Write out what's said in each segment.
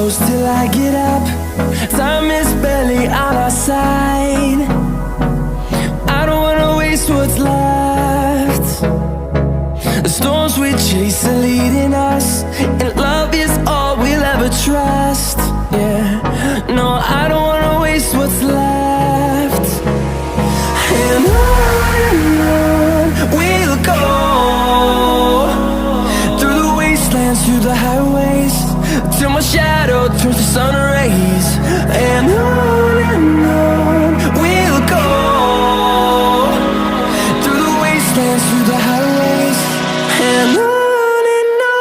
close till I get up. Time is barely on our side. I don't wanna waste what's left. The storms we chase are leading us, and love is all we'll ever trust. Yeah, no, I don't wanna waste what's left. And on we'll go, through the wastelands, through the highways, till my shadow turns to sun rays. And on we'll go, through the wastelands, through the highways, and on we'll go.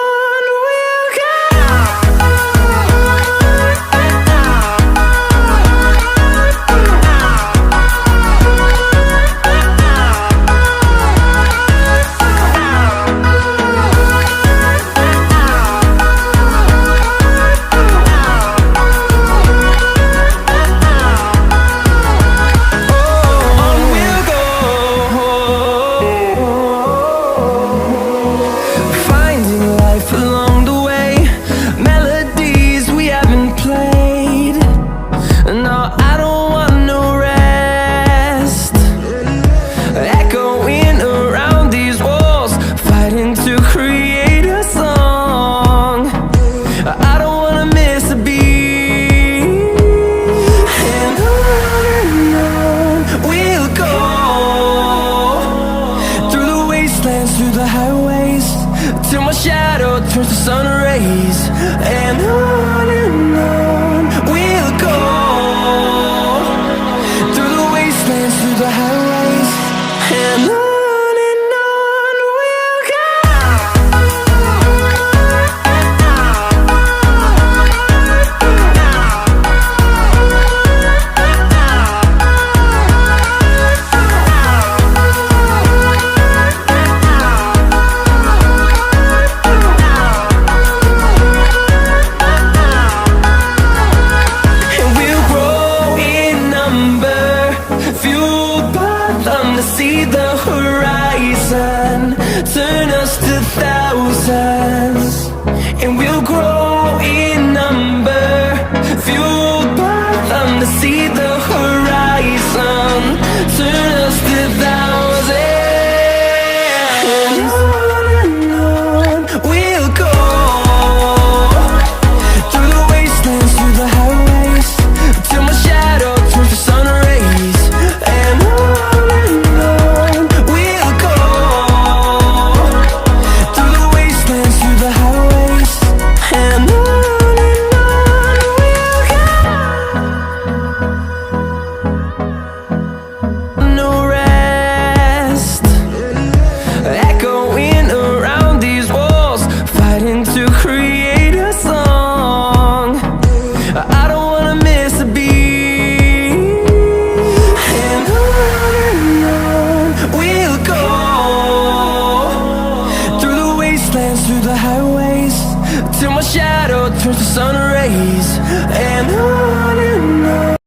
Through the highways, till my shadow turns to sun rays. And on we'll go, through the wastelands, through the highways, and on we'll go. See the horizon, turn us to thousands.